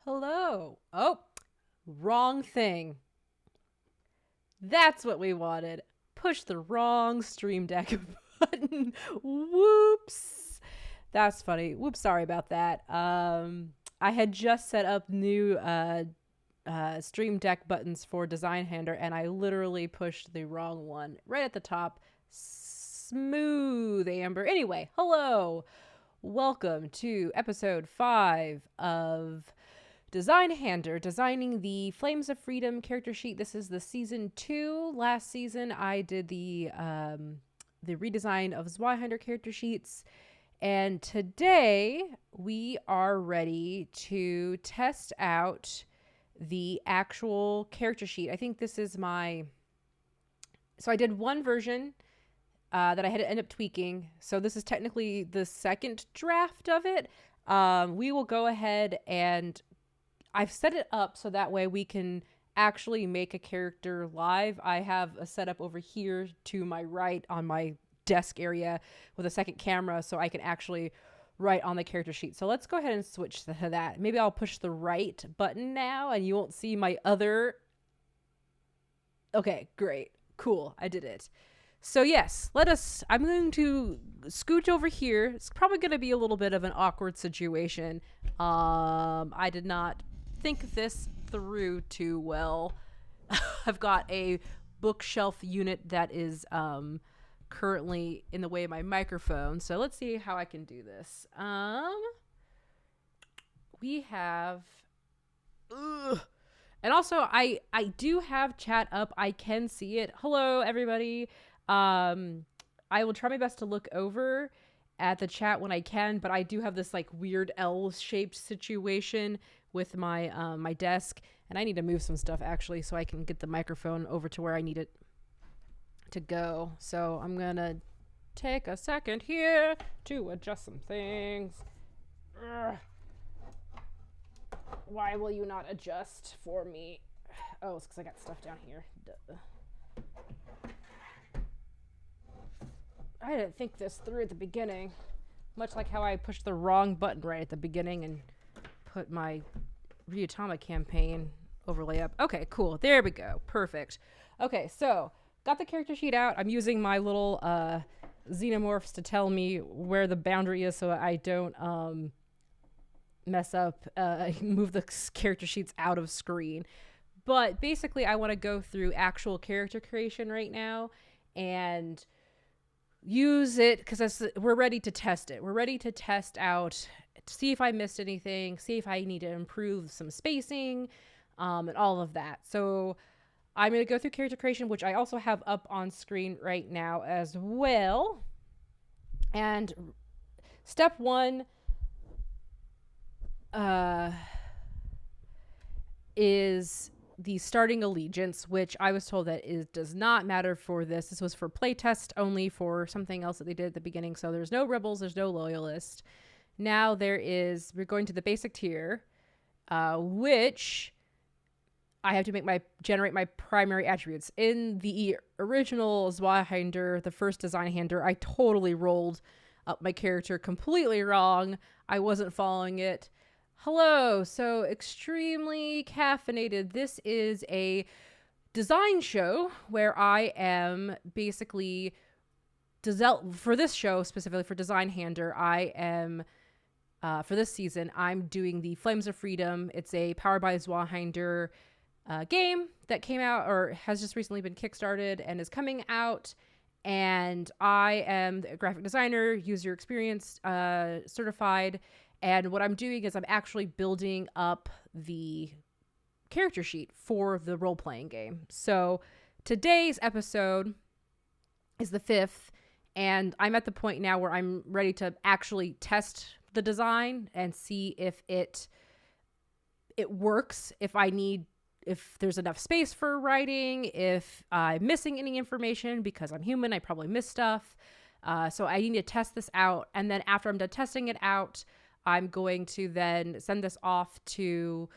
Hello. Oh, wrong thing. That's what we wanted. Push the wrong Stream Deck button. Whoops. That's funny. Whoops, sorry about that. I had just set up new Stream Deck buttons for Designhander, and I literally pushed the wrong one right at the top. Smooth, Amber. Anyway, hello. Welcome to episode 5 of Designhander, designing the Flames of Freedom character sheet. This is the season 2. Last season, I did the redesign of Designhander character sheets, and today we are ready to test out the actual character sheet. I think this is my. So I did one version that I had to end up tweaking. So this is technically the second draft of it. We will go ahead and I've set it up so that way we can actually make a character live. I have a setup over here to my right on my desk area with a second camera so I can actually write on the character sheet. So let's go ahead and switch to that. Maybe I'll push the right button now and you won't see my other. Okay, great. Cool. I did it. So yes, I'm going to scooch over here. It's probably going to be a little bit of an awkward situation. I did not think this through too well. I've got a bookshelf unit that is currently in the way of my microphone. So let's see how I can do this. We have... And also, I do have chat up. I can see it. Hello, everybody. I will try my best to look over at the chat when I can, but I do have this like weird L-shaped situation with my my desk, and I need to move some stuff actually so I can get the microphone over to where I need it to go. So I'm gonna take a second here to adjust some things. Ugh. Why will you not adjust for me? Oh, it's because I got stuff down here. Duh. I didn't think this through at the beginning. Much like how I pushed the wrong button right at the beginning and put my Reatomic campaign overlay up. Okay, cool. There we go. Perfect. Okay, so got the character sheet out. I'm using my little xenomorphs to tell me where the boundary is so I don't mess up, move the character sheets out of screen. But basically, I want to go through actual character creation right now and use it because we're ready to test it. We're ready to test out, to see if I missed anything, see if I need to improve some spacing, and all of that. So I'm going to go through character creation, which I also have up on screen right now as well. And step 1 is the starting allegiance, which I was told that does not matter for this. This was for playtest only for something else that they did at the beginning. So there's no rebels, there's no loyalist. Now we're going to the basic tier, which I have to generate my primary attributes. In the original Designhander, the first Designhander, I totally rolled up my character completely wrong. I wasn't following it. Hello, so extremely caffeinated. This is a design show where I am basically, for this show specifically for Designhander, I am, for this season, I'm doing the Flames of Freedom. It's a Powered by Designhander game that came out or has just recently been kickstarted and is coming out. And I am the graphic designer, user experience certified. And what I'm doing is I'm actually building up the character sheet for the role-playing game. So today's episode is the 5th, and I'm at the point now where I'm ready to actually test the design and see if it works, if there's enough space for writing, if I'm missing any information, because I'm human, I probably miss stuff. So I need to test this out, and then after I'm done testing it out, I'm going to then send this off to,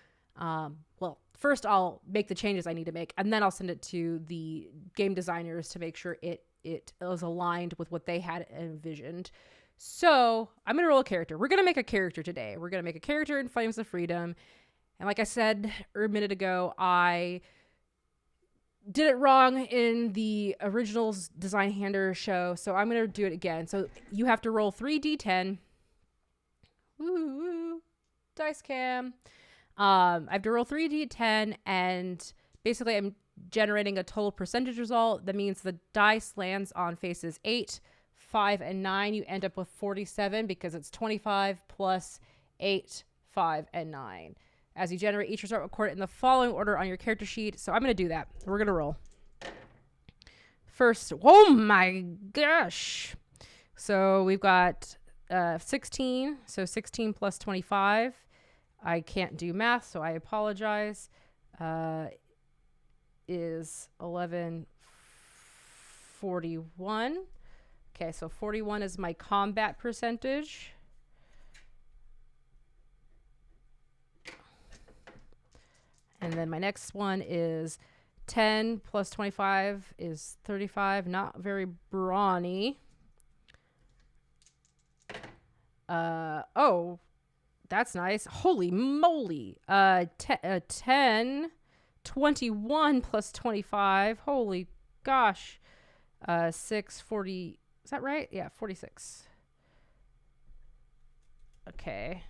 first I'll make the changes I need to make, and then I'll send it to the game designers to make sure it is aligned with what they had envisioned. So I'm going to roll a character. We're going to make a character today. We're going to make a character in Flames of Freedom. And like I said a minute ago, I did it wrong in the originals Designhander show, so I'm going to do it again. So you have to roll 3d10. Woo, dice cam. I have to roll 3d10, and basically I'm generating a total percentage result. That means the dice lands on faces 8, 5, and 9. You end up with 47 because it's 25 plus 8, 5, and 9. As you generate each result, record it in the following order on your character sheet. So I'm going to do that. We're going to roll. First, oh my gosh. So we've got 16. So 16 plus 25. I can't do math, so I apologize. Is 1141. Okay, so 41 is my combat percentage. And then my next one is 10 plus 25 is 35. Not very brawny. Oh, that's nice. Holy moly. 10, 21 plus 25. Holy gosh. 6, 40. Is that right? Yeah, 46. Okay.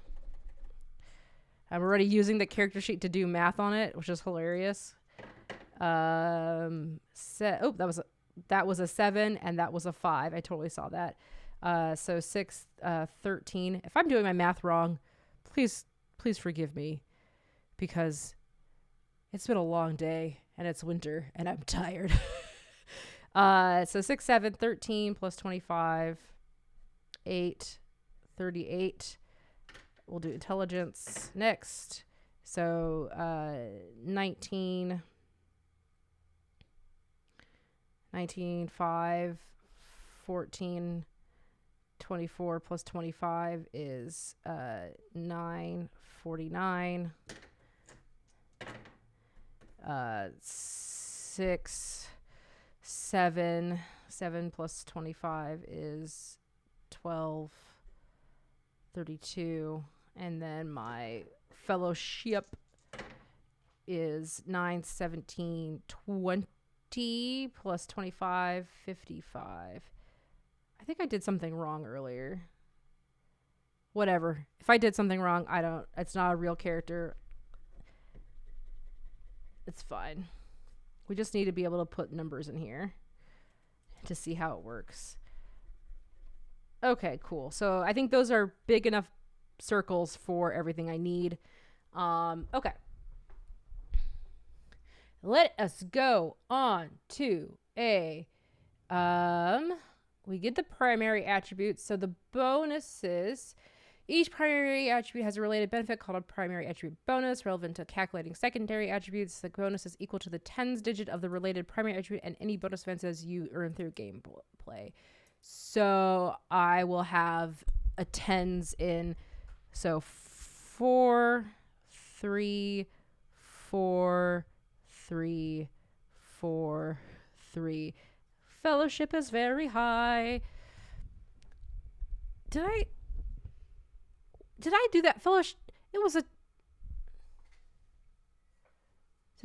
I'm already using the character sheet to do math on it, which is hilarious. That was a 7 and that was a 5. I totally saw that. So 6, 13. If I'm doing my math wrong, please forgive me, because it's been a long day and it's winter and I'm tired. So 6, 7, 13 plus 25, 8, 38. We'll do intelligence next. So 19, 5, 14, 24 plus 25 is 9, 49. 6, 7 plus 25 is 12, 32. And then my fellowship is 9, 17, 20 plus 25, 55. I think I did something wrong earlier. Whatever. If I did something wrong, it's not a real character. It's fine. We just need to be able to put numbers in here to see how it works. Okay, cool. So I think those are big enough circles for everything I need. Okay. Let us go on to we get the primary attributes. So the bonuses, each primary attribute has a related benefit called a primary attribute bonus, relevant to calculating secondary attributes. The bonus is equal to the tens digit of the related primary attribute and any bonus advances you earn through gameplay. So I will have a tens in, so 4, 3, 4, 3, 4, 3. Fellowship is very high. Did I do that? Fellowship, did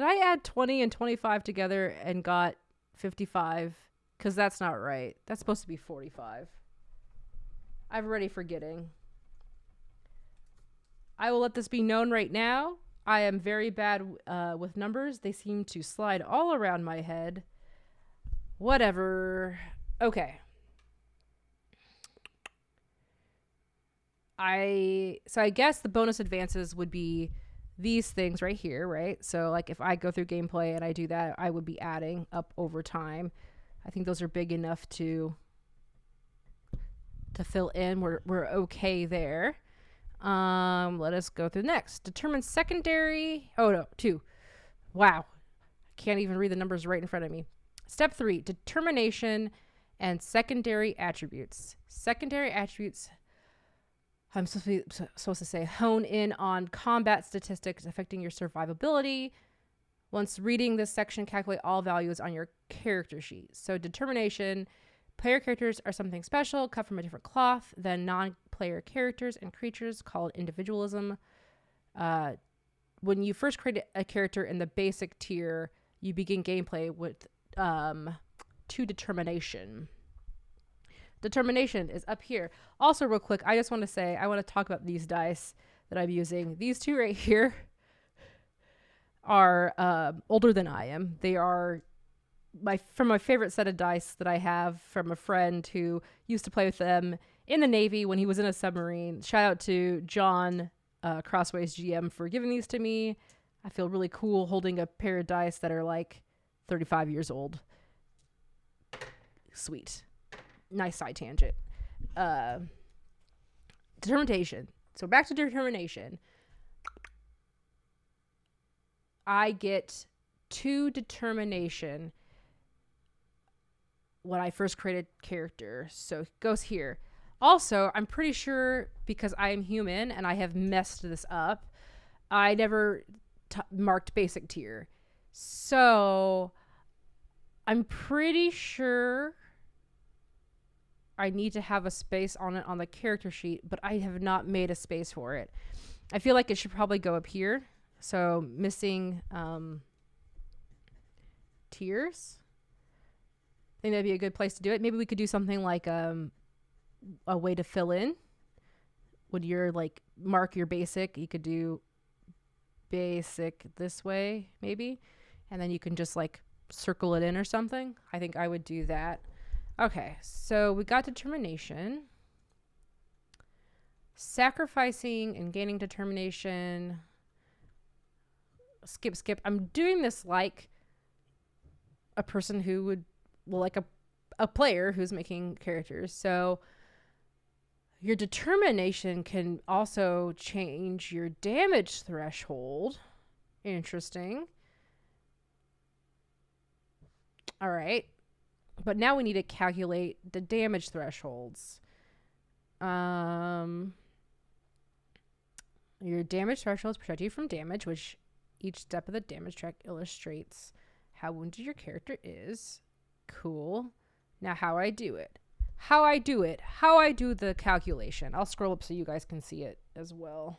I add 20 and 25 together and got 55? Because that's not right. That's supposed to be 45. I'm already forgetting. I will let this be known right now. I am very bad with numbers. They seem to slide all around my head. Whatever. Okay. So I guess the bonus advances would be these things right here, right? So like if I go through gameplay and I do that, I would be adding up over time. I think those are big enough to fill in. We're okay there. Let us go through next. Determine secondary. Oh no, 2. Wow. Can't even read the numbers right in front of me. Step 3, determination and secondary attributes. Secondary attributes, I'm supposed to say, hone in on combat statistics affecting your survivability. Once reading this section, calculate all values on your character sheet. So determination, player characters are something special, cut from a different cloth than non-player characters and creatures, called individualism. when you first create a character in the basic tier, you begin gameplay with 2 determination. Determination is up here. Also, real quick, I just want to say, I want to talk about these dice that I'm using. These 2 right here are older than I am. They are from my favorite set of dice that I have from a friend who used to play with them in the Navy when he was in a submarine. Shout out to John, Crossways GM, for giving these to me. I feel really cool holding a pair of dice that are like 35 years old. Sweet. Nice side tangent. Determination. So back to determination. I get 2 determination when I first created character. So it goes here. Also, I'm pretty sure, because I am human and I have messed this up, I never marked basic tier. So I'm pretty sure I need to have a space on it on the character sheet, but I have not made a space for it. I feel like it should probably go up here. So missing tiers. I think that'd be a good place to do it. Maybe we could do something like a way to fill in. When you're like mark your basic, you could do basic this way maybe, and then you can just like circle it in or something. I think I would do that. Okay, so we got determination. Sacrificing and gaining determination. Skip. I'm doing this like a person who would, well, like a player who's making characters. So your determination can also change your damage threshold. Interesting. All right. But now we need to calculate the damage thresholds. Your damage thresholds protect you from damage, which each step of the damage track illustrates how wounded your character is. Cool. Now how I do it. How I do the calculation. I'll scroll up so you guys can see it as well.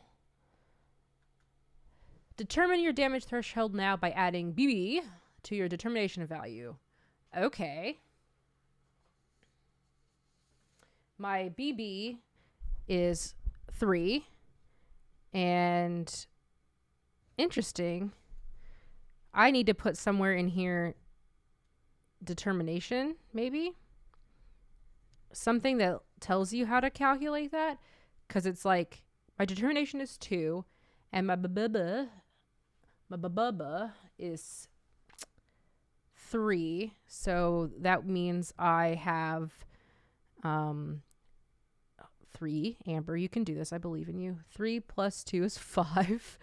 Determine your damage threshold now by adding BB to your determination value. Okay. My BB is 3. And interesting, I need to put somewhere in here determination, maybe? Something that tells you how to calculate that. Because it's like, my determination is 2, and my bubba is 3. So that means I have 3. Amber, you can do this. I believe in you. 3 plus 2 is 5.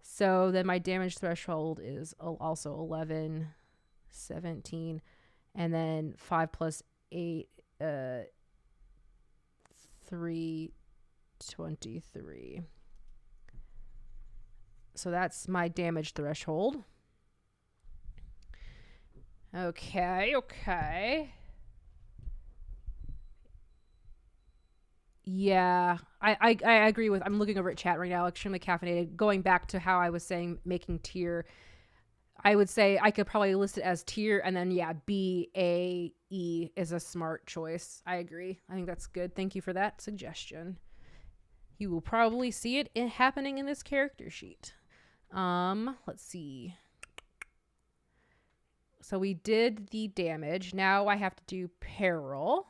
So then my damage threshold is also 11, 17, and then 5 plus 8, 3, 23. So that's my damage threshold. Okay. Yeah, I agree with, I'm looking over at chat right now, extremely caffeinated. Going back to how I was saying making tier, I would say I could probably list it as tier, and then yeah, B, A, E is a smart choice. I agree. I think that's good. Thank you for that suggestion. You will probably see it happening in this character sheet. Let's see. So we did the damage. Now I have to do peril.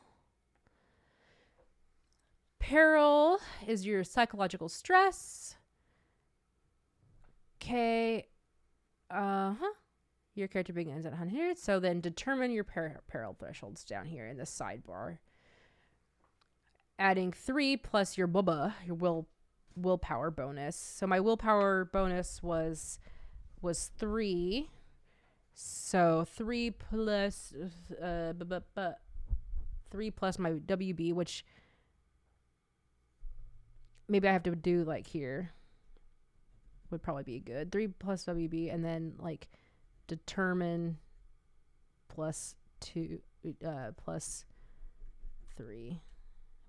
Peril is your psychological stress. Okay. Your character begins at 100. So then determine your peril thresholds down here in the sidebar. Adding 3 plus your bubba, your willpower bonus. So my willpower bonus was 3. So 3 plus 3 plus my WB, which maybe I have to do like here. Would probably be good. 3 plus WB, and then like determine plus 2 plus 3.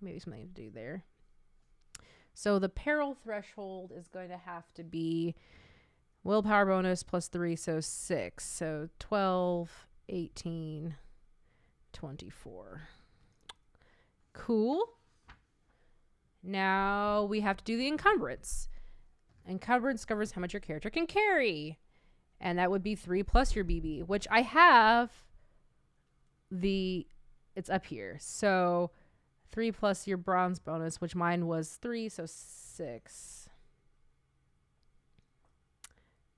Maybe something to do there. So the peril threshold is going to have to be Willpower bonus plus 3, so 6. So 12, 18, 24. Cool. Now we have to do the encumbrance. Encumbrance covers how much your character can carry. And that would be 3 plus your BB, which I have it's up here. So 3 plus your bronze bonus, which mine was 3, so 6.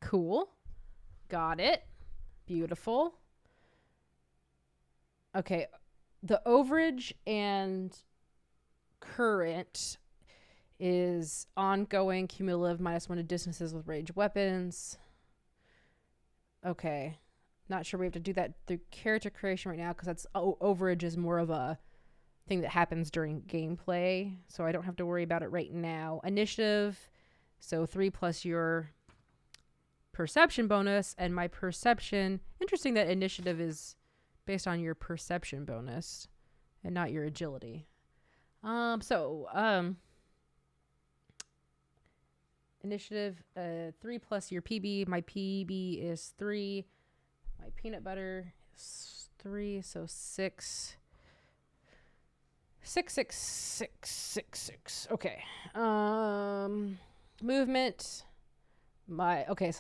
Cool. Got it. Beautiful. Okay. The overage and current is ongoing cumulative -1 to distances with ranged weapons. Okay. Not sure we have to do that through character creation right now because that's overage is more of a thing that happens during gameplay. So I don't have to worry about it right now. Initiative. So 3 plus your perception bonus, and my perception. Interesting that initiative is based on your perception bonus and not your agility. Initiative 3 plus your PB. My PB is 3. My peanut butter is 3, so 6. 6, 6, 6, 6, 6. Okay. Movement. Okay,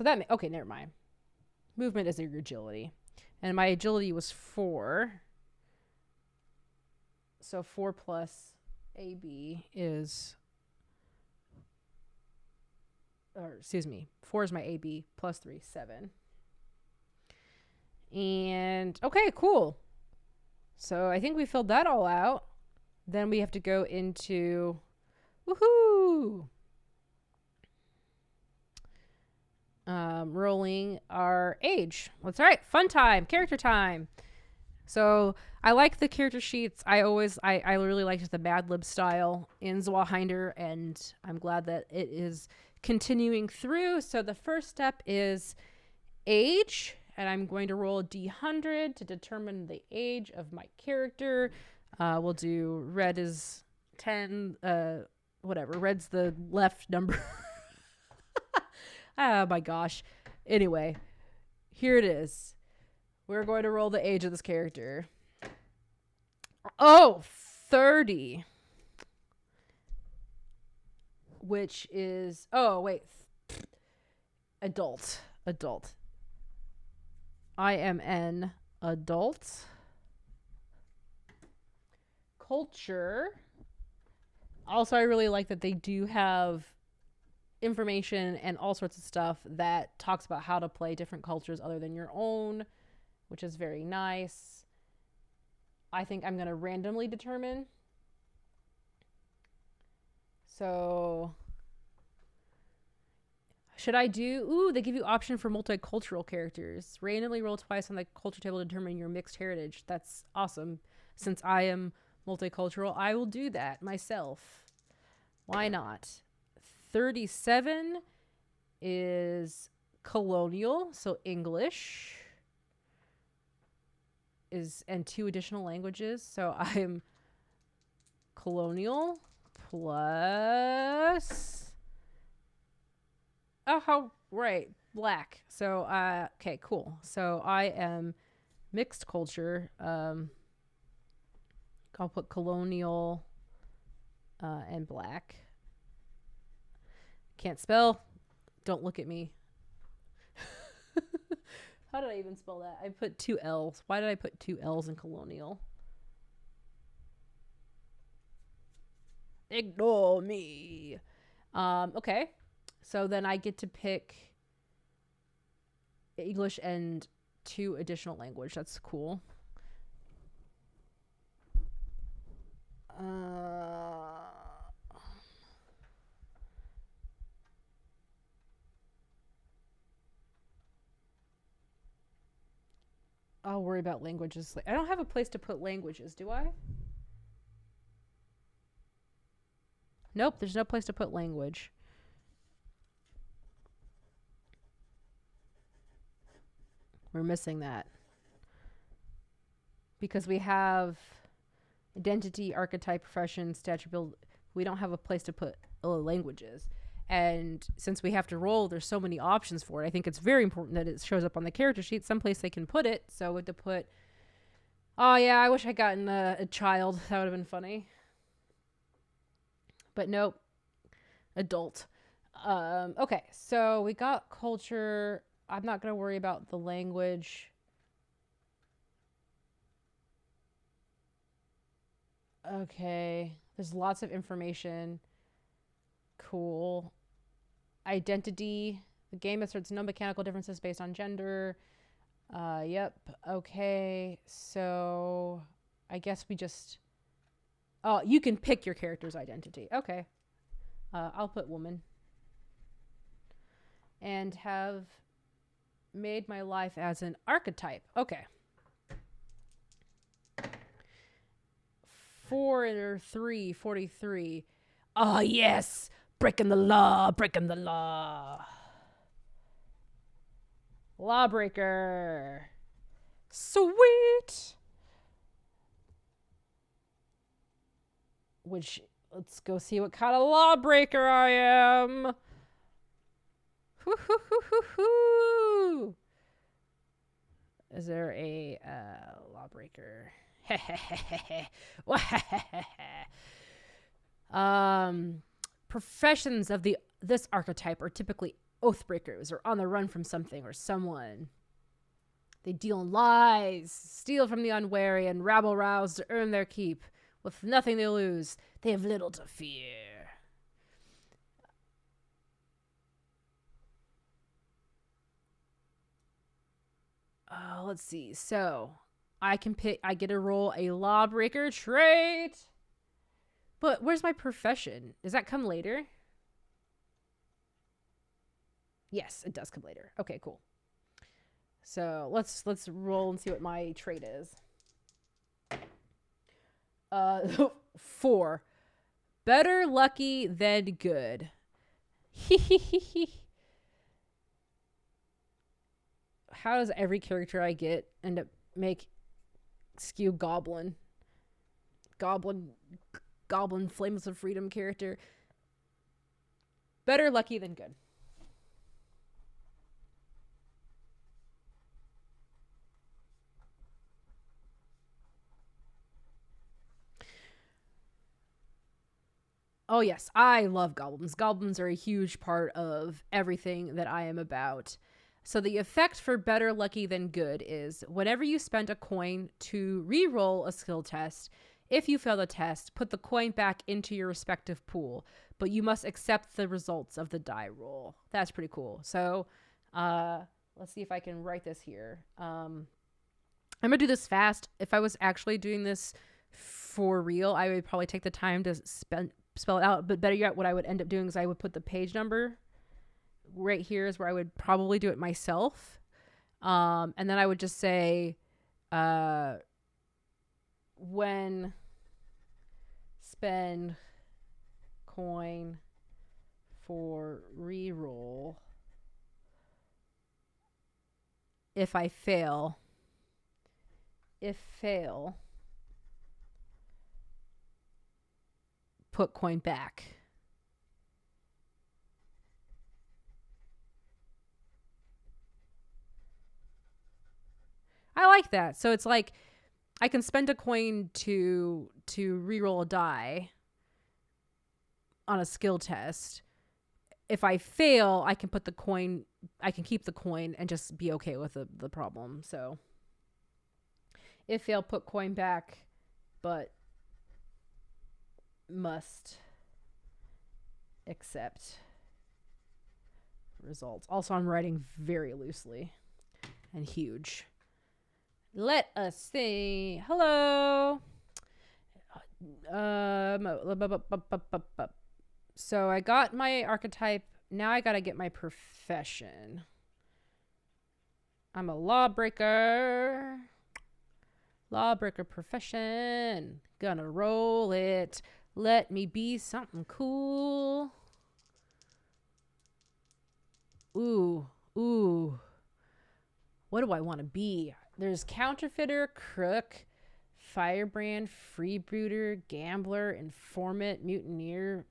never mind. Movement is your agility. And my agility was 4. So 4 plus AB is... 4 is my AB, plus 3, 7. And, okay, cool. So I think we filled that all out. Then we have to go into... Woohoo! Rolling our age. That's right. Fun time. Character time. So I like the character sheets. I really liked the Mad Lib style in Designhander, and I'm glad that it is continuing through. So the first step is age, and I'm going to roll a D100 to determine the age of my character. We'll do red is 10, whatever. Red's the left number. Oh my gosh. Anyway, here it is. We're going to roll the age of this character. Oh, 30. Which is, oh wait. Adult. I am an adult. Culture. Also, I really like that they do have information and all sorts of stuff that talks about how to play different cultures other than your own, which is very nice. I think I'm going to randomly determine. So should I do, they give you option for multicultural characters. Randomly roll twice on the culture table to determine your mixed heritage. That's awesome. Since I am multicultural, I will do that myself. Why not? 37 is colonial, so English and 2 additional languages. So I'm colonial plus black. So okay, cool. So I am mixed culture. I'll put colonial and black. Can't spell. Don't look at me. How did I even spell that? I put 2 L's. Why did I put 2 L's in colonial? Ignore me. Okay. So then I get to pick English and 2 additional language. That's cool. I'll worry about languages. I don't have a place to put languages, do I? Nope, there's no place to put language. We're missing that. Because we have identity, archetype, profession, stature, build. We don't have a place to put languages. And since we have to roll, there's so many options for it. I think it's very important that it shows up on the character sheet, someplace they can put it. So to put, oh yeah, I wish I'd gotten a child. That would have been funny. But nope, adult. Okay, so we got culture. I'm not going to worry about the language. Okay, there's lots of information. Cool. Identity. The game asserts no mechanical differences based on gender. Yep. Okay, so I guess we just... Oh, you can pick your character's identity. Okay. I'll put woman. And have made my life as an archetype. Okay. 43. Oh, yes. Breaking the law. Breaking the law. Lawbreaker. Sweet. Which, let's go see what kind of lawbreaker I am. Hoo. Is there a lawbreaker? Professions of this archetype are typically oathbreakers or on the run from something or someone. They deal in lies, steal from the unwary, and rabble rouse to earn their keep. With nothing to lose, they have little to fear. Let's see. So I get to roll a lawbreaker trait. But where's my profession? Does that come later? Yes, it does come later. Okay, cool. So let's roll and see what my trait is. 4. Better lucky than good. How does every character I get end up skew goblin? Goblin Flames of Freedom character. Better lucky than good. Oh yes, I love goblins. Goblins are a huge part of everything that I am about. So the effect for better lucky than good is whenever you spend a coin to re-roll a skill test, if you fail the test, put the coin back into your respective pool, but you must accept the results of the die roll. That's pretty cool. So let's see if I can write this here. I'm going to do this fast. If I was actually doing this for real, I would probably take the time to spell it out. But better yet, what I would end up doing is I would put the page number right here is where I would probably do it myself. And then I would just say, when spend coin for reroll, if fail, put coin back. I like that. So it's like I can spend a coin to reroll a die on a skill test. If I fail, I can keep the coin and just be okay with the problem. So if fail, put coin back, but must accept results. Also, I'm writing very loosely and huge. Let us see. Hello. So I got my archetype. Now I gotta get my profession. I'm a lawbreaker. Lawbreaker profession. Gonna roll it. Let me be something cool. Ooh. What do I want to be? There's counterfeiter, crook, firebrand, freebooter, gambler, informant, mutineer,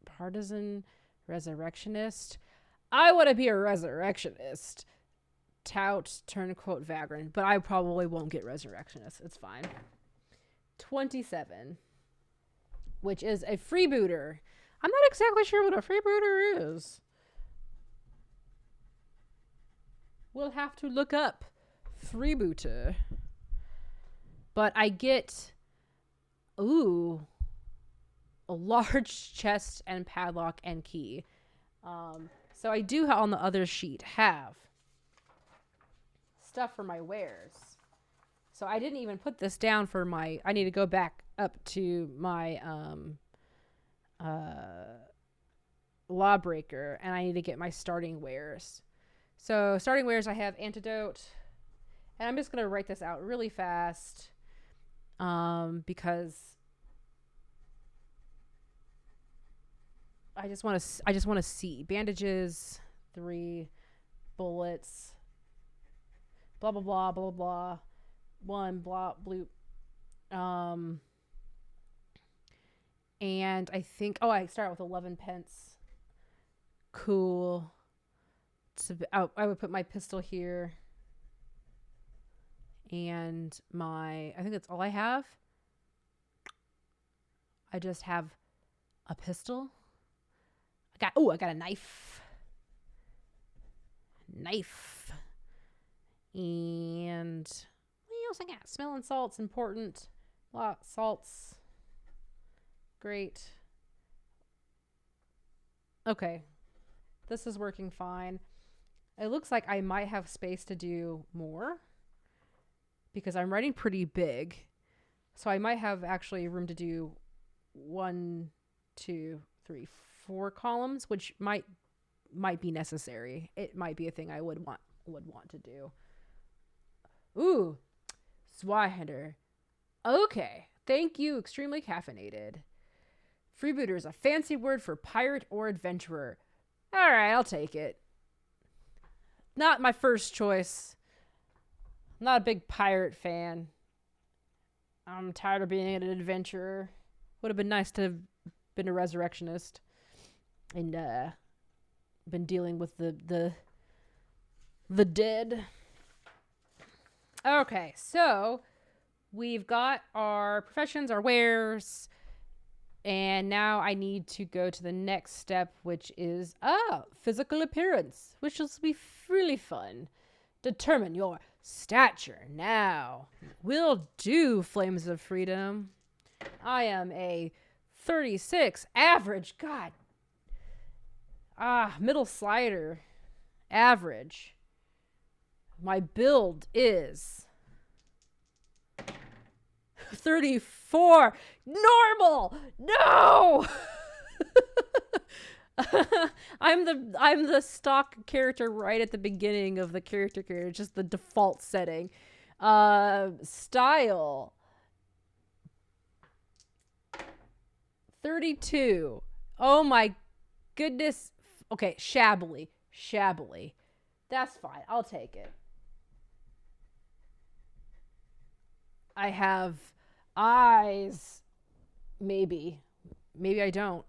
partisan, Resurrectionist. I want to be a resurrectionist. Tout, turncoat, vagrant. But I probably won't get resurrectionist. It's fine. 27. Which is a freebooter. I'm not exactly sure what a freebooter is. We'll have to look up freebooter. But I get, ooh, a large chest and padlock and key. So I do on the other sheet have stuff for my wares. So I didn't even put this down for my, I need to go back up to my lawbreaker, and I need to get my starting wares. So starting wares, I have antidote, and I'm just going to write this out really fast because I just want to see bandages, 3 bullets, blah blah blah blah blah, 1 blah bloop, and I think I start with 11 pence. Cool. I would put my pistol here, and I think that's all I have. I just have a pistol. I got a knife. And what else I got? Smelling salts, important. Salts. Great. Okay. This is working fine. It looks like I might have space to do more because I'm writing pretty big. So I might have actually room to do 1, 2, 3, 4 columns, which might be necessary. It might be a thing I would want to do. Ooh, Designhander. Okay, thank you. Extremely caffeinated. Freebooter is a fancy word for pirate or adventurer. All right, I'll take it. Not my first choice. I'm not a big pirate fan. I'm tired of being an adventurer. Would have been nice to have been a resurrectionist and been dealing with the dead. Okay, so we've got our professions, our wares, and now I need to go to the next step, which is physical appearance, which will be really fun. Determine your stature now. We'll do Flames of Freedom. I am a 36 average. God. Middle slider. Average. My build is 34. Normal. No. I'm the stock character right at the beginning of the character, just the default setting. Style 32. Oh my goodness. Okay, shabbily. That's fine. I'll take it. I have eyes. Maybe I don't.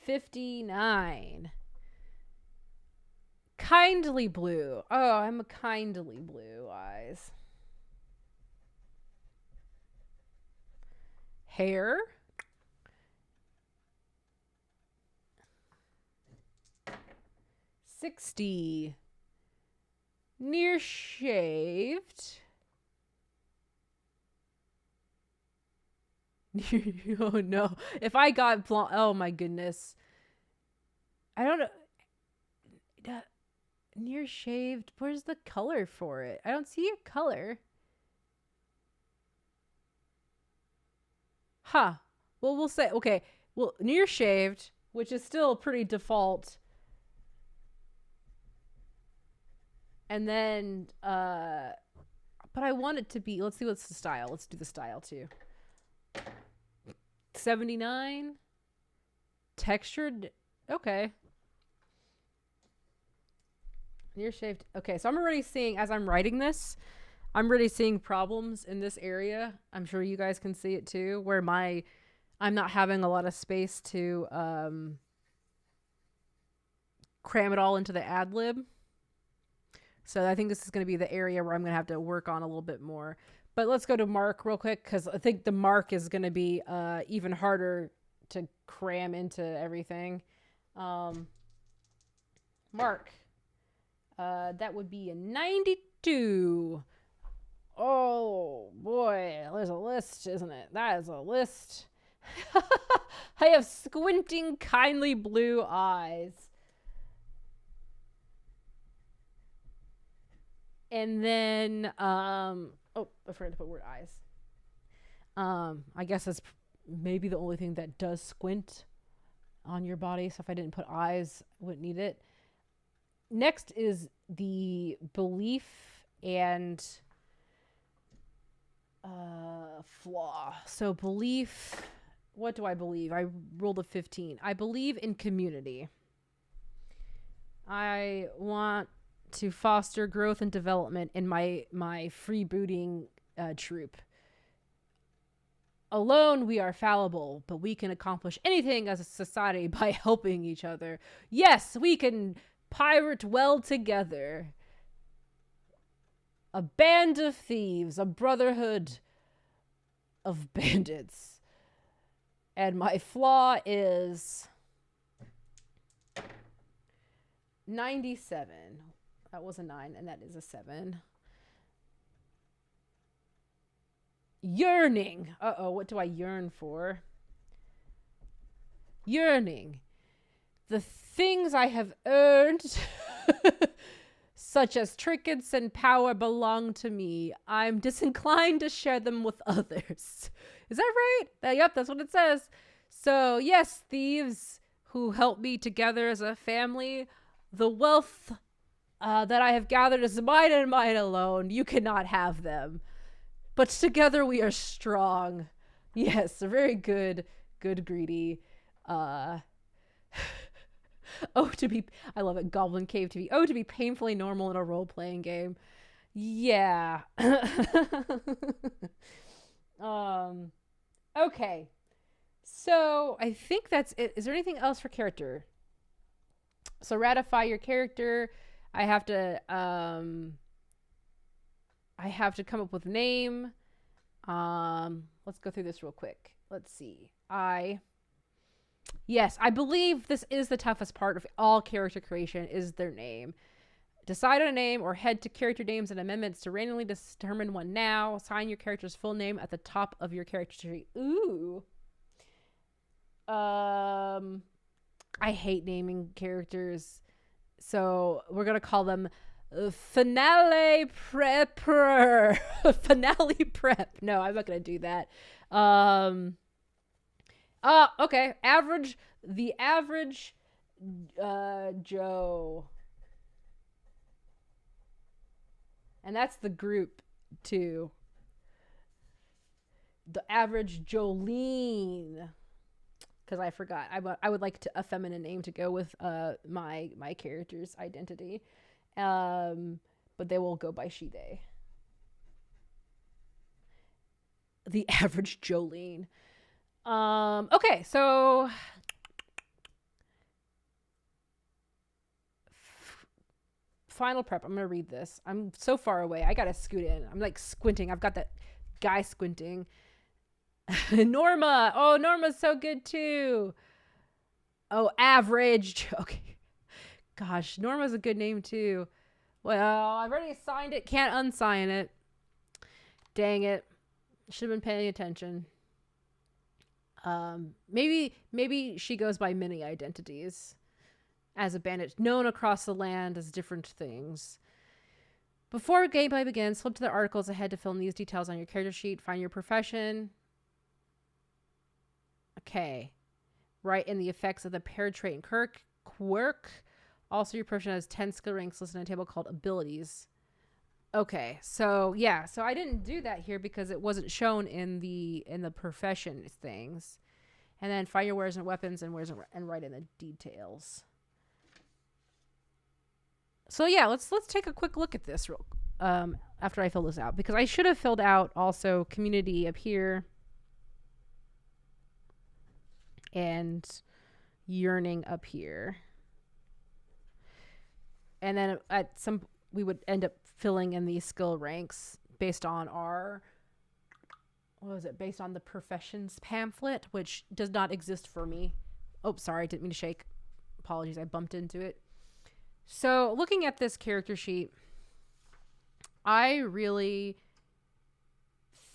59. Kindly blue. Oh, I'm a kindly blue eyes. Hair. 60. Near shaved. Oh no. If I got blonde, oh my goodness. I don't know. Near shaved. Where's the color for it? I don't see a color. Huh. Well, we'll say, okay. Well, near shaved, which is still pretty default. And then, but I want it to be, let's see what's the style. Let's do the style too. 79. Textured. Okay. Near shaved. Okay, so I'm already seeing, as I'm writing this, I'm already seeing problems in this area. I'm sure you guys can see it too, where my I'm not having a lot of space to cram it all into the ad lib. So I think this is going to be the area where I'm going to have to work on a little bit more. But let's go to Mark real quick, because I think the Mark is going to be even harder to cram into everything. Mark. That would be a 92. Oh, boy. There's a list, isn't it? That is a list. I have squinting, kindly blue eyes. And then, oh, I forgot to put word eyes. I guess that's maybe the only thing that does squint on your body. So if I didn't put eyes, I wouldn't need it. Next is the belief and flaw. So belief, what do I believe? I rolled a 15. I believe in community. I want to foster growth and development in my freebooting troop. Alone, we are fallible, but we can accomplish anything as a society by helping each other. Yes, we can pirate well together. A band of thieves, a brotherhood of bandits. And my flaw is 97. That was a 9, and that is a 7. Yearning. Uh-oh, what do I yearn for? Yearning. The things I have earned, such as trinkets and power, belong to me. I'm disinclined to share them with others. Is that right? Yep, that's what it says. So, yes, thieves who help me together as a family, the wealth that I have gathered is mine and mine alone. You cannot have them. But together we are strong. Yes, very good, greedy. I love it, Goblin Cave TV. Oh, to be painfully normal in a role-playing game. Yeah. Okay. So, I think that's it. Is there anything else for character? So, ratify your character. I have to come up with a name. Let's go through this real quick. Let's see. Yes, I believe this is the toughest part of all character creation, is their name. Decide on a name or head to character names and amendments to randomly determine one now. Sign your character's full name at the top of your character tree. Ooh. I hate naming characters. So we're going to call them Finale Prepper. Finale Prep. No, I'm not going to do that. Okay. The average Joe. And that's the group too. The average Jolene. Because I forgot. I would like a feminine name to go with my character's identity. But they will go by she, they. The average Jolene. Okay, so final prep. I'm gonna read this. I'm so far away. I gotta scoot in. I'm like squinting. I've got that guy squinting. Norma. Oh, Norma's so good too. Oh, average. Okay. Gosh, Norma's a good name too. Well, I've already signed it. Can't unsign it. Dang it. Should have been paying attention. Maybe she goes by many identities as a bandit, known across the land as different things. Before gameplay begins, flip to the articles ahead to fill in these details on your character sheet. Find your profession. Okay. Write in the effects of the paired trait and quirk. Also, your profession has 10 skill ranks listed on a table called abilities. Okay, so yeah, so I didn't do that here because it wasn't shown in the profession things. And then find your wares and weapons and write in the details. So yeah, let's take a quick look at this after I fill this out, because I should have filled out also community up here. and yearning up here. And then we would end up filling in these skill ranks based on based on the professions pamphlet, which does not exist for me. Oh, sorry, didn't mean to shake. Apologies, I bumped into it. So looking at this character sheet, I really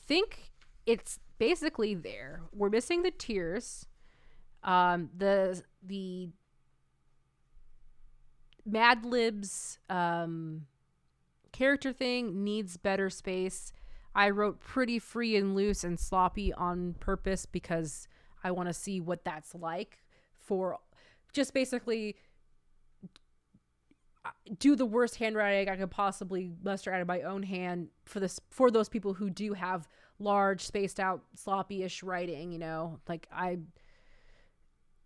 think it's basically there. We're missing the tiers. The Mad Libs character thing needs better space. I wrote pretty free and loose and sloppy on purpose because I want to see what that's like, for just basically do the worst handwriting I could possibly muster out of my own hand for those people who do have large, spaced out, sloppy-ish writing, you know. Like, I'm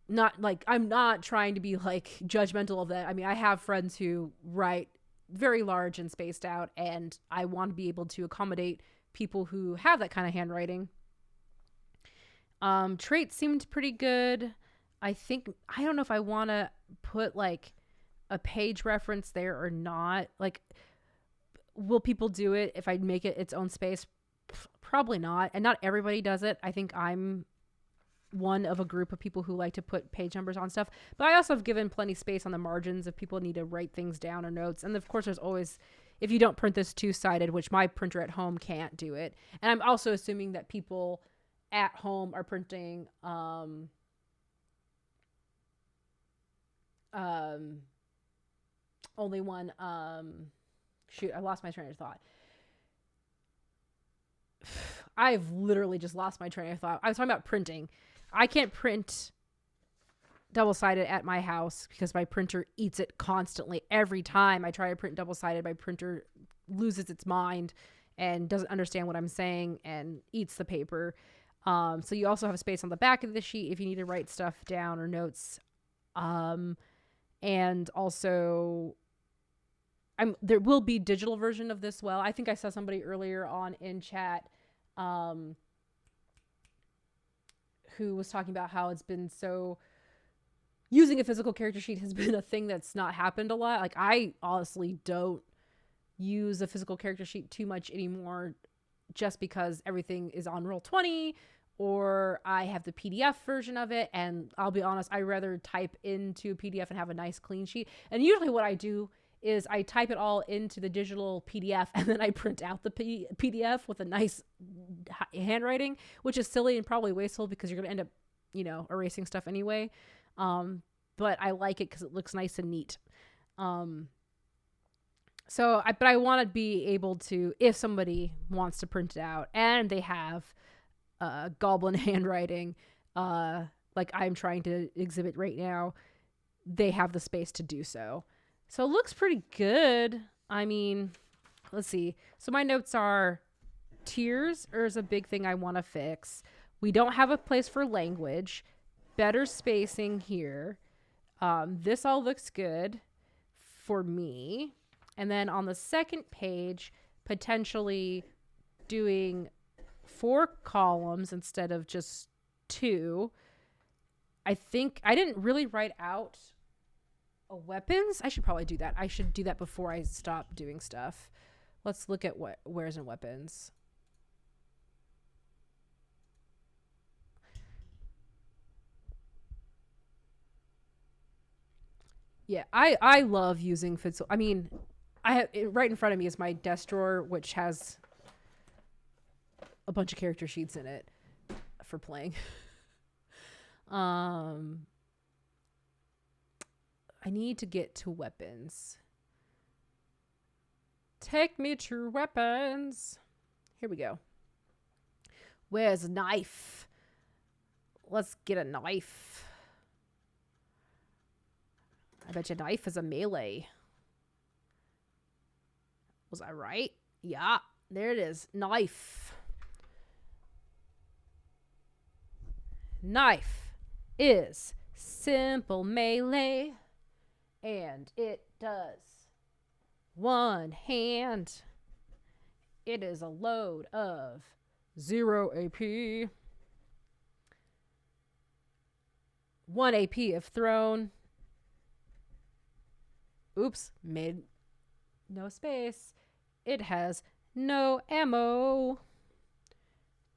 not trying to be like judgmental of that. I mean, I have friends who write very large and spaced out, and I want to be able to accommodate people who have that kind of handwriting. Traits seemed pretty good. I don't know if I want to put like a page reference there or not. Like, will people do it if I make it its own space? Probably not. And not everybody does it. I think I'm one of a group of people who like to put page numbers on stuff, but I also have given plenty space on the margins if people need to write things down or notes. And of course, there's always, if you don't print this two-sided, which my printer at home can't do it. And I'm also assuming that people at home are printing only one. Shoot, I lost my train of thought. I've literally just lost my train of thought. I was talking about printing. I can't print double-sided at my house because my printer eats it constantly. Every time I try to print double-sided, my printer loses its mind and doesn't understand what I'm saying and eats the paper. So you also have space on the back of the sheet if you need to write stuff down or notes. And also, there will be digital version of this. Well, I think I saw somebody earlier on in chat who was talking about how it's been so, using a physical character sheet has been a thing that's not happened a lot. Like, I honestly don't use a physical character sheet too much anymore, just because everything is on Roll20, or I have the PDF version of it. And I'll be honest, I rather type into a PDF and have a nice clean sheet. And usually what I do is I type it all into the digital PDF and then I print out the PDF with a nice handwriting, which is silly and probably wasteful because you're going to end up, you know, erasing stuff anyway. But I like it because it looks nice and neat. But I want to be able to, if somebody wants to print it out and they have goblin handwriting, like I'm trying to exhibit right now, they have the space to do so. So it looks pretty good. I mean, let's see. So my notes are, tiers is a big thing I want to fix. We don't have a place for language. Better spacing here. This all looks good for me. And then on the second page, potentially doing 4 columns instead of just 2. I think I didn't really write out weapons. I should probably do that. I should do that before I stop doing stuff. Let's look at what wares and weapons. Yeah, I love using physical. I mean, I have it right in front of me is my desk drawer, which has a bunch of character sheets in it for playing. I need to get to weapons. Take me to weapons. Here we go. Where's a knife? Let's get a knife. I bet your knife is a melee. Was I right? Yeah, there it is. Knife. Knife is simple melee. And it does 1 hand. It is a load of 0 AP. 1 AP if thrown. Oops, made no space. It has no ammo.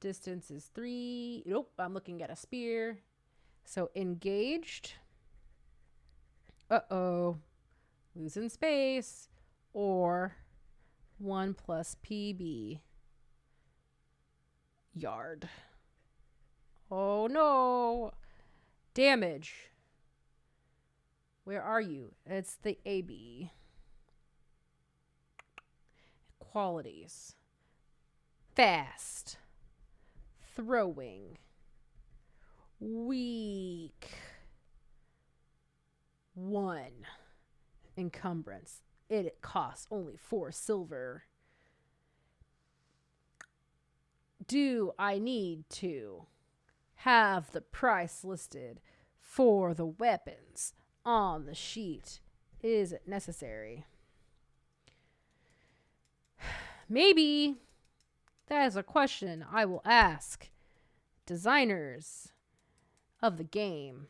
Distance is 3. Nope, I'm looking at a spear. So engaged. Uh-oh. Losing space. Or 1 plus PB. Yard. Oh no. Damage. Where are you? It's the AB. Qualities. Fast. Throwing. Weak. 1. Encumbrance. It costs only 4 silver. Do I need to have the price listed for the weapons on the sheet? Is it necessary? Maybe. That is a question I will ask designers of the game.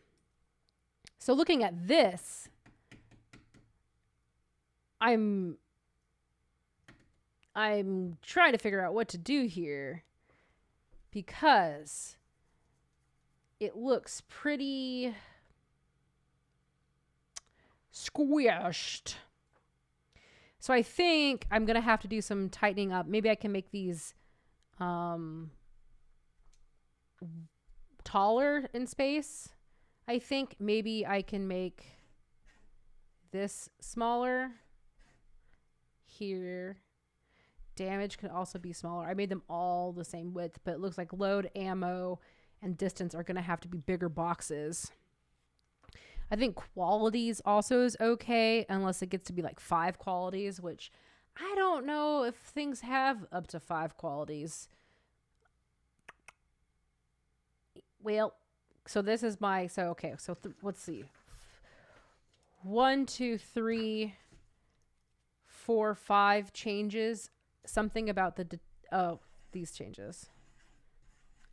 So looking at this, I'm trying to figure out what to do here because it looks pretty squished. So I think I'm going to have to do some tightening up. Maybe I can make these taller in space. I think maybe I can make this smaller here. Damage can also be smaller. I made them all the same width, but it looks like load, ammo, and distance are going to have to be bigger boxes. I think qualities also is okay unless it gets to be like 5 qualities, which I don't know if things have up to 5 qualities. Well, so this is my, so okay, so let's see. 1, 2, 3, 4, 5 changes. Something about the, these changes.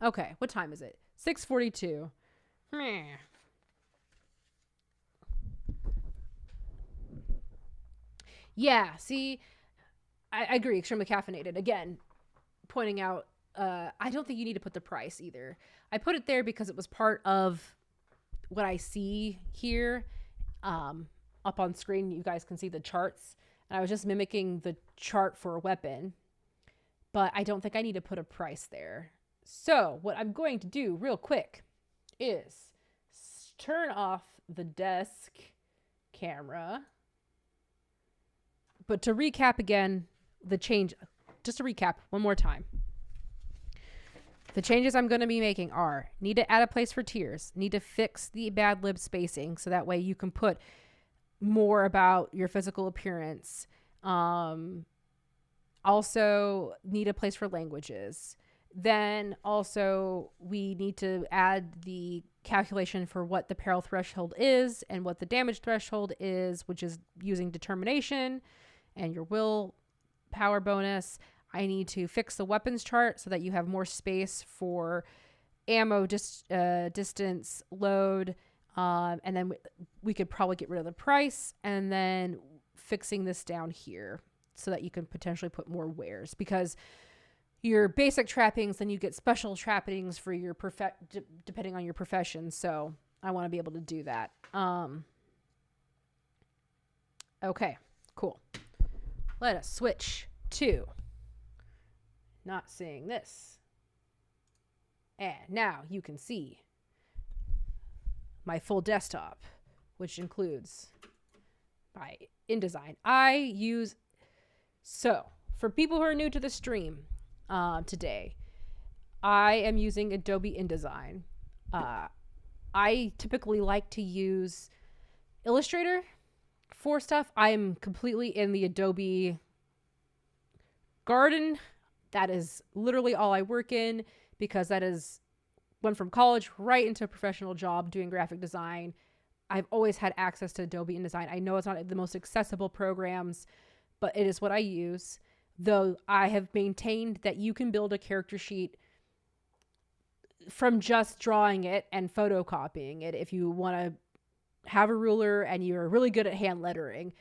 Okay, what time is it? 6:42. Yeah, see, I agree, extremely caffeinated. Again, pointing out, I don't think you need to put the price either. I put it there because it was part of what I see here. Up on screen, you guys can see the charts. And I was just mimicking the chart for a weapon. But I don't think I need to put a price there. So what I'm going to do real quick is turn off the desk camera. But to recap again, the change, just to recap one more time. The changes I'm going to be making are, need to add a place for tiers, need to fix the bad lib spacing so that way you can put more about your physical appearance. Also need a place for languages. Then also we need to add the calculation for what the peril threshold is and what the damage threshold is, which is using determination and your will power bonus. I need to fix the weapons chart so that you have more space for ammo, distance, load, and then we could probably get rid of the price, and then fixing this down here so that you can potentially put more wares, because your basic trappings, then you get special trappings for your depending on your profession. So I want to be able to do that. Okay, cool. Let us switch to not seeing this. And now you can see my full desktop, which includes my InDesign. So for people who are new to the stream today, I am using Adobe InDesign. I typically like to use Illustrator for stuff. I'm completely in the Adobe garden. That is literally all I work in, because that is went from college right into a professional job doing graphic design. I've always had access to Adobe InDesign. I know it's not the most accessible programs, but it is what I use. Though I have maintained that you can build a character sheet from just drawing it and photocopying it. If you want to have a ruler and you're really good at hand lettering,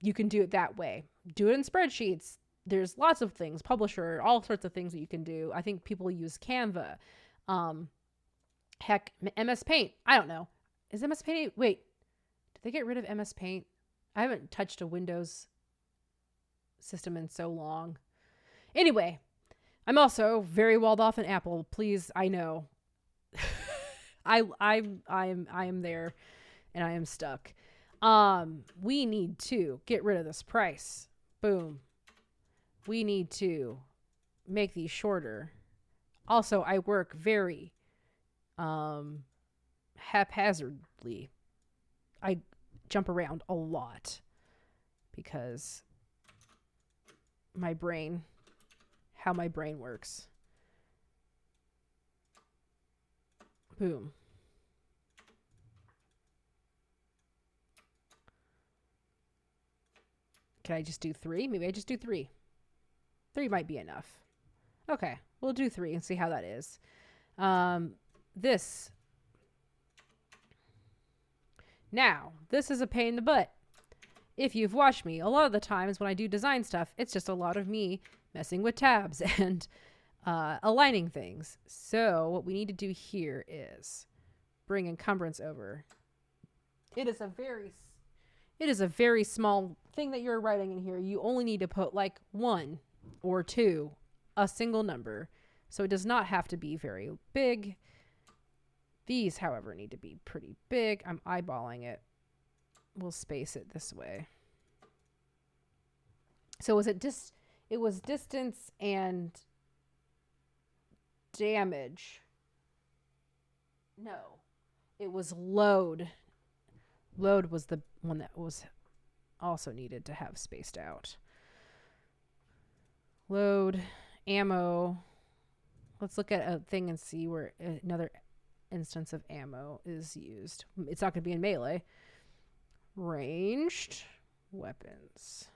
you can do it that way. Do it in spreadsheets. There's lots of things, Publisher, all sorts of things that you can do. I think people use Canva. Heck, MS Paint. I don't know. Is MS Paint? Wait, did they get rid of MS Paint? I haven't touched a Windows system in so long. Anyway, I'm also very walled off in Apple. Please, I know. I am there, and I am stuck. We need to get rid of this price. Boom. We need to make these shorter. Also, I work very haphazardly. I jump around a lot because how my brain works. Boom. Can I just do 3? Maybe I just do 3. 3 might be enough. Okay, we'll do 3 and see how that is. This is a pain in the butt. If you've watched me, a lot of the times when I do design stuff, it's just a lot of me messing with tabs and aligning things. So what we need to do here is bring encumbrance over. It is a very small thing that you're writing in here. You only need to put like 1 or 2, a single number. So it does not have to be very big. These, however, need to be pretty big. I'm eyeballing it. We'll space it this way. So it was distance and damage. No, it was load. Load was the one that was also needed to have spaced out. Load, ammo. Let's look at a thing and see where another instance of ammo is used. It's not going to be in melee. Ranged weapons.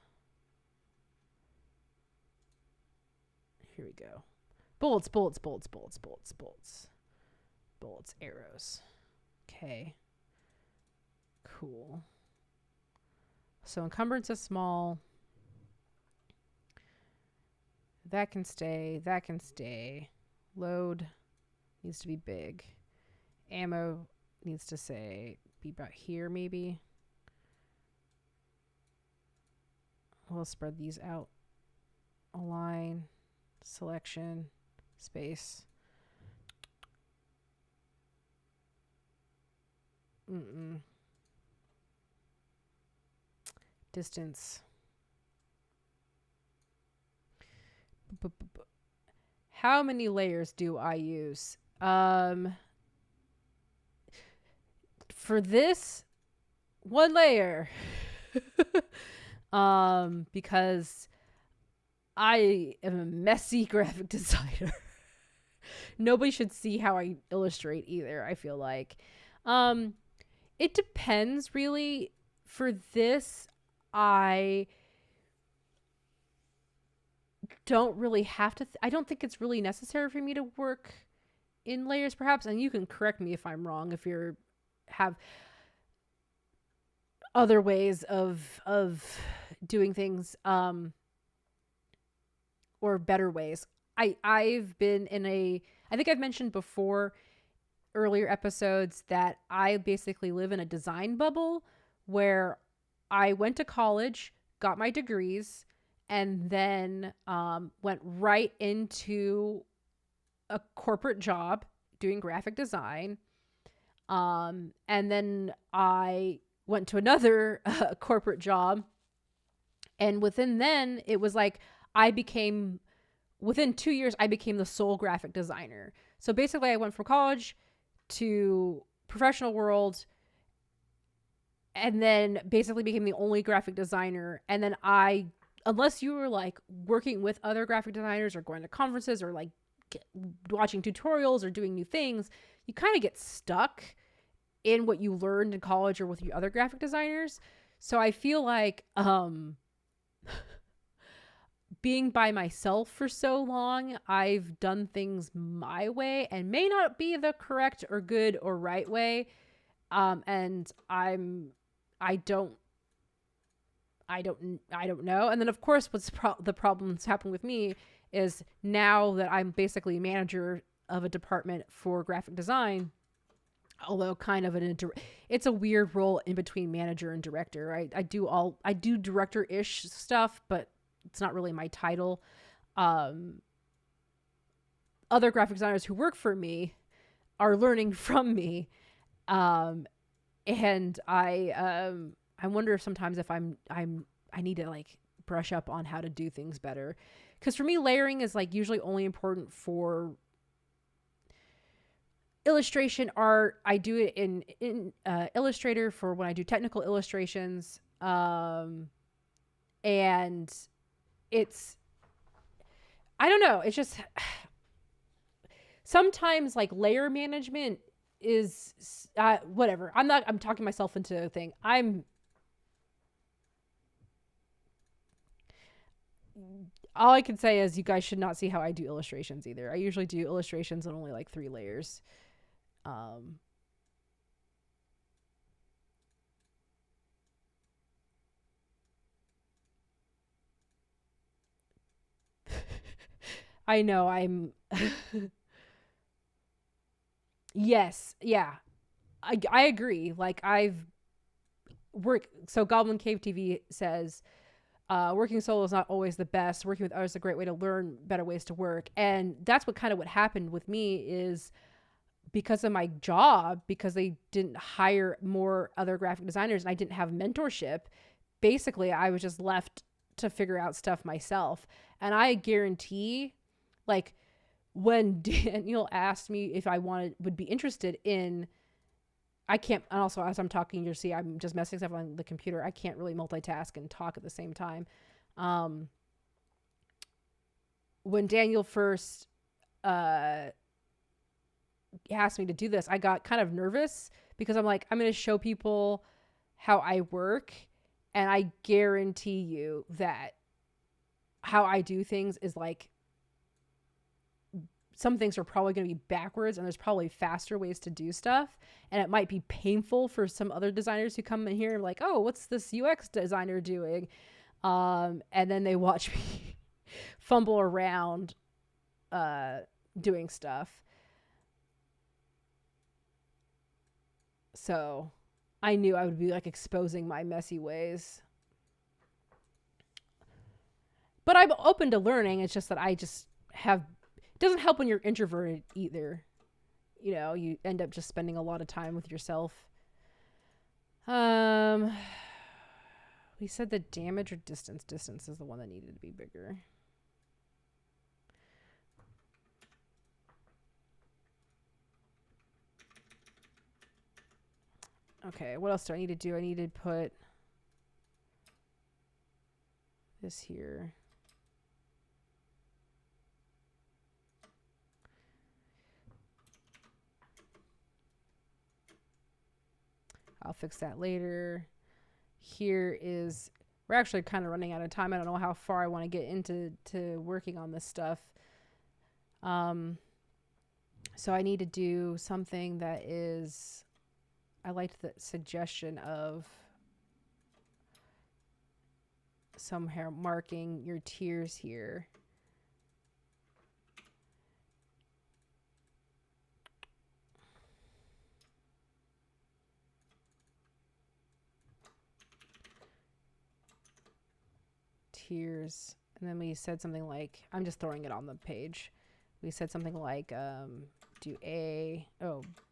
Here we go. Bullets, bullets, bullets, bullets, bullets, bullets. Bullets, arrows. Okay. Cool. So encumbrance is small. That can stay. That can stay. Load needs to be big. Ammo needs to be about here maybe. We'll spread these out. Align. Selection. Space. Distance. How many layers do I use? For this, 1 layer. Because I am a messy graphic designer. Nobody should see how I illustrate either, I feel like. It depends, really. For this, I don't really have to. I don't think it's really necessary for me to work in layers, perhaps. And you can correct me if I'm wrong, if you have other ways of doing things, or better ways. I've been I think I've mentioned before, earlier episodes, that I basically live in a design bubble where I went to college, got my degrees, and then went right into a corporate job doing graphic design. And then I went to another corporate job. And it was like within 2 years, I became the sole graphic designer. So basically I went from college to professional world, and then basically became the only graphic designer. And then unless you were like working with other graphic designers or going to conferences or like watching tutorials or doing new things, you kind of get stuck in what you learned in college or with your other graphic designers. So I feel like being by myself for so long, I've done things my way and may not be the correct or good or right way. And I don't know. And then of course, what's the problem that's happened with me is now that I'm basically manager of a department for graphic design, although kind of it's a weird role in between manager and director. I do director-ish stuff, but it's not really my title. Other graphic designers who work for me are learning from me. And I wonder if sometimes if I need to like brush up on how to do things better. Cause for me, layering is like usually only important for illustration art. I do it in Illustrator for when I do technical illustrations. And it's, I don't know. It's just sometimes like layer management is whatever. I'm talking myself into a thing. All I can say is you guys should not see how I do illustrations either. I usually do illustrations on only like 3 layers. I know I'm yes, yeah. I agree. Like I've worked, so Goblin Cave TV says working solo is not always the best. Working with others is a great way to learn better ways to work. And that's what happened with me is because of my job, because they didn't hire more other graphic designers and I didn't have mentorship, basically I was just left to figure out stuff myself. And I guarantee, like, when Daniel asked me if I would be interested in, I can't, and also as I'm talking, you'll see I'm just messing stuff on the computer. I can't really multitask and talk at the same time. When Daniel first asked me to do this, I got kind of nervous because I'm like, I'm going to show people how I work. And I guarantee you that how I do things is like, some things are probably going to be backwards and there's probably faster ways to do stuff. And it might be painful for some other designers who come in here and like, oh, what's this UX designer doing? And then they watch me fumble around doing stuff. So I knew I would be like exposing my messy ways. But I'm open to learning. It's just that I just have, it doesn't help when you're introverted either. You know, you end up just spending a lot of time with yourself. We said the damage or distance. Distance is the one that needed to be bigger. Okay, what else do I need to do? I need to put this here. I'll fix that later. Here is, we're actually kind of running out of time. I don't know how far I want to get into working on this stuff. So I need to do something that is, I liked the suggestion of somewhere marking your tiers here. Tiers, and then we said something like, I'm just throwing it on the page. We said something like do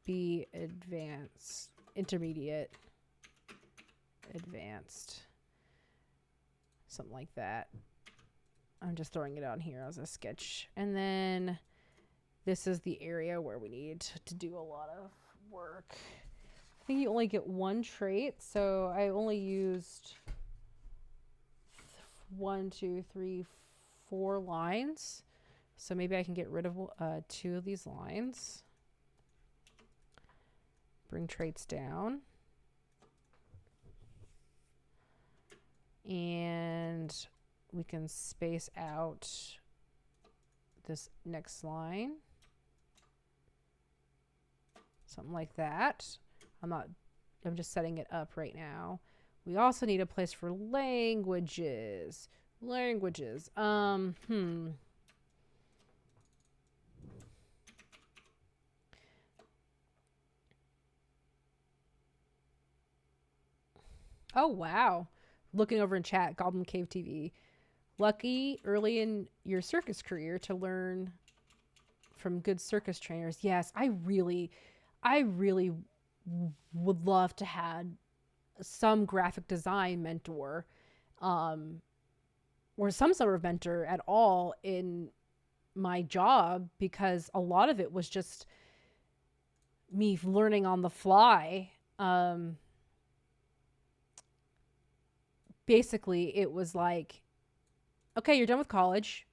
B, advanced, intermediate, advanced, something like that. I'm just throwing it on here as a sketch. And then this is the area where we need to do a lot of work. I think you only get 1 trait, so I only used 1, 2, 3, 4 lines. So maybe I can get rid of 2 of these lines. Bring traits down. And we can space out this next line. Something like that. I'm just setting it up right now. We also need a place for languages. Oh, wow. Looking over in chat, Goblin Cave TV. Lucky early in your circus career to learn from good circus trainers. Yes, I really would love to have some graphic design mentor, or some sort of mentor at all in my job, because a lot of it was just me learning on the fly. Basically, it was like, okay, you're done with college.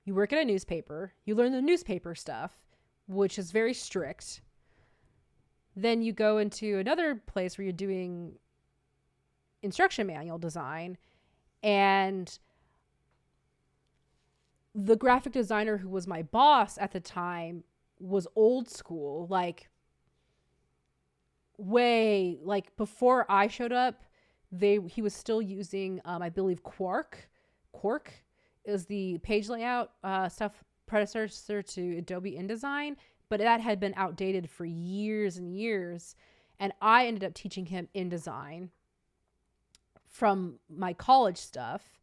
You work at a newspaper. You learn the newspaper stuff, which is very strict. Then you go into another place where you're doing instruction manual design, and the graphic designer who was my boss at the time was old school, like way, like before I showed up, he was still using, I believe, Quark is the page layout stuff, predecessor to Adobe InDesign, but that had been outdated for years and years. And I ended up teaching him InDesign from my college stuff.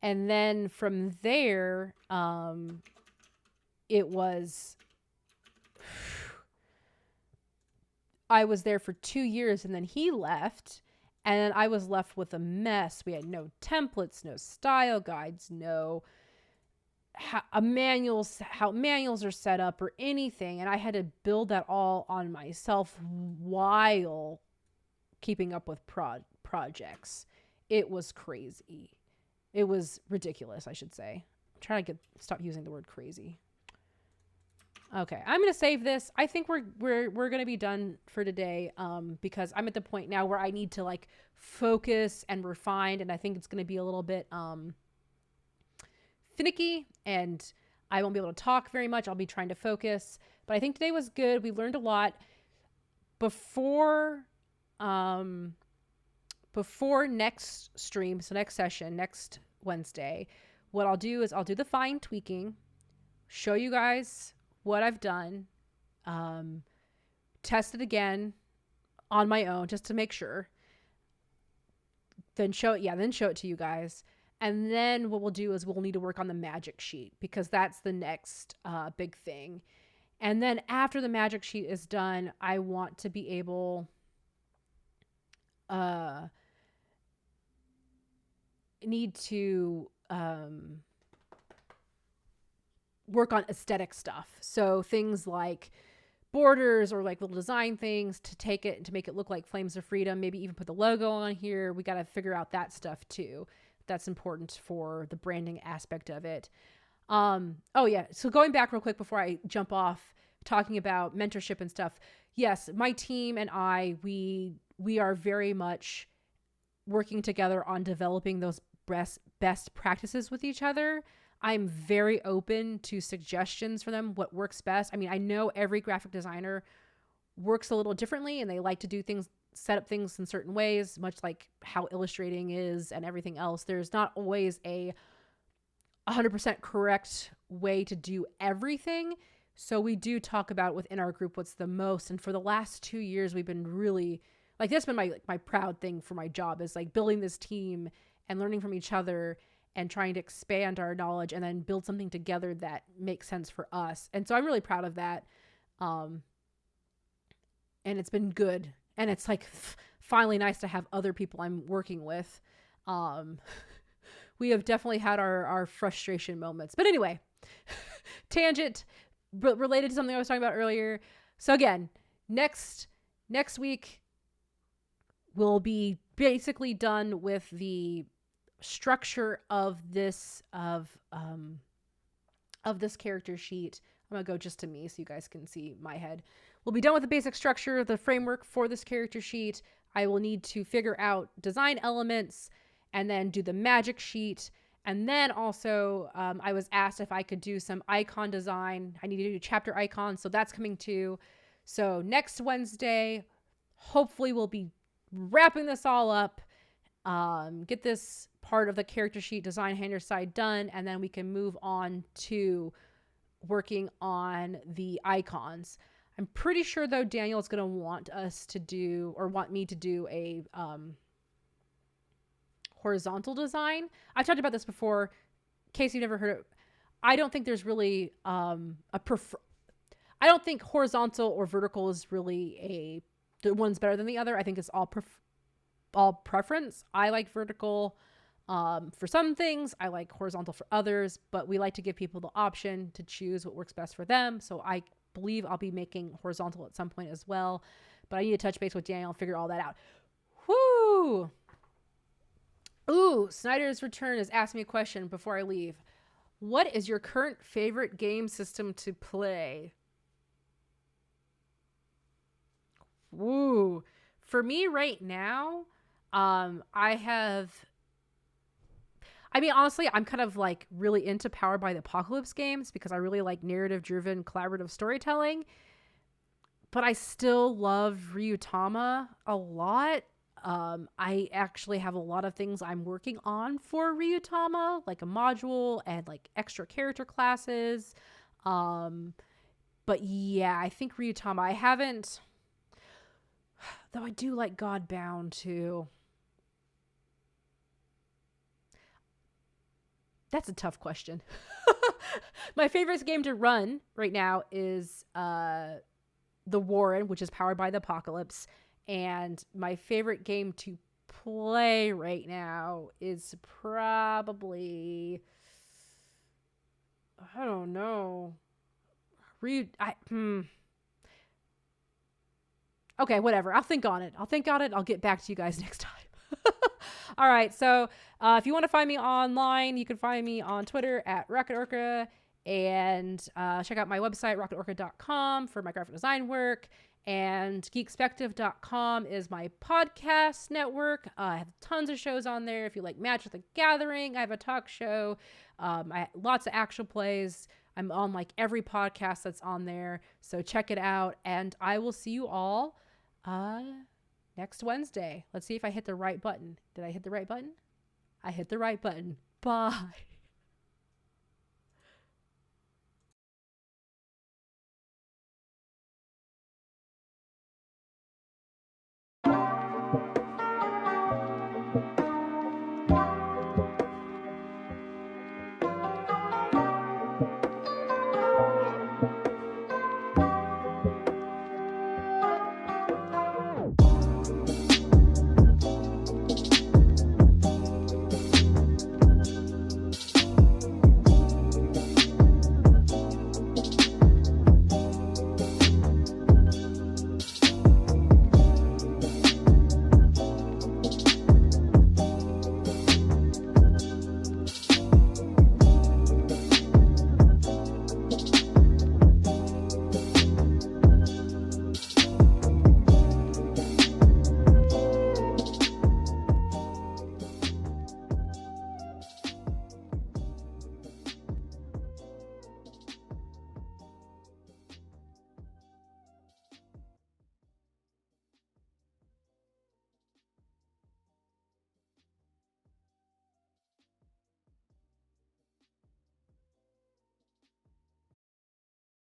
And then from there, it was, I was there for 2 years, and then he left, and I was left with a mess. We had no templates, no style guides, no how manuals are set up or anything. And I had to build that all on myself while keeping up with projects. It was crazy. It was ridiculous, I should say. I'm trying to stop using the word crazy. Okay, I'm gonna save this. I think we're gonna be done for today, because I'm at the point now where I need to like focus and refine, and I think it's gonna be a little bit finicky, and I won't be able to talk very much. I'll be trying to focus, but I think today was good. We learned a lot. Before next stream, so next session, next Wednesday, what I'll do is I'll do the fine tweaking, show you guys what I've done, test it again on my own just to make sure, then show it to you guys. And then what we'll do is we'll need to work on the magic sheet, because that's the next big thing. And then after the magic sheet is done, I want to be able need to work on aesthetic stuff. So things like borders or like little design things to take it and to make it look like Flames of Freedom, maybe even put the logo on here. We got to figure out that stuff too. That's important for the branding aspect of it. Oh yeah. So going back real quick before I jump off, talking about mentorship and stuff. Yes, my team and I, we are very much working together on developing those best practices with each other. I'm very open to suggestions for them, what works best. I mean, I know every graphic designer works a little differently, and they like to do things, set up things in certain ways, much like how illustrating is and everything else. There's not always a 100% correct way to do everything. So we do talk about within our group what's the most. And for the last 2 years, we've been really, like, that's been my proud thing for my job, is like building this team and learning from each other and trying to expand our knowledge and then build something together that makes sense for us. And so I'm really proud of that. And it's been good. And it's like finally nice to have other people I'm working with. We have definitely had our frustration moments. But anyway, tangent related to something I was talking about earlier. So again, next week we'll be basically done with the structure of this character sheet. I'm gonna go just to me so you guys can see my head. We'll be done with the basic structure, the framework for this character sheet. I will need to figure out design elements and then do the magic sheet. And then also, I was asked if I could do some icon design. I need to do chapter icons, so that's coming too. So next Wednesday, hopefully we'll be wrapping this all up, get this part of the character sheet Designhander side done, and then we can move on to working on the icons. I'm pretty sure though Daniel is going to want us to do, or want me to do, a horizontal design. I've talked about this before. In case you've never heard it, I don't think there's really I don't think horizontal or vertical is really the one's better than the other. I think it's all preference. I like vertical for some things. I like horizontal for others, but we like to give people the option to choose what works best for them. So I believe I'll be making horizontal at some point as well, but I need to touch base with Daniel and figure all that out. Whoo! Ooh, Snyder's Return has asked me a question before I leave. What is your current favorite game system to play? Woo. For me right now, honestly, I'm kind of like really into Powered by the Apocalypse games because I really like narrative-driven collaborative storytelling. But I still love Ryutama a lot. I actually have a lot of things I'm working on for Ryutama, like a module and like extra character classes. But yeah, I think Ryutama, I haven't, though I do like Godbound too. That's a tough question. My favorite game to run right now is The Warren, which is Powered by the Apocalypse. And my favorite game to play right now is probably, I don't know. Okay, whatever. I'll think on it. I'll get back to you guys next time. All right. So if you want to find me online, you can find me on Twitter at RocketOrca, and check out my website, rocketorca.com, for my graphic design work. And geekspective.com is my podcast network. I have tons of shows on there. If you like Magic the Gathering, I have a talk show. Lots of actual plays. I'm on like every podcast that's on there. So check it out. And I will see you all next Wednesday. Let's see if I hit the right button. Did I hit the right button? I hit the right button. Bye.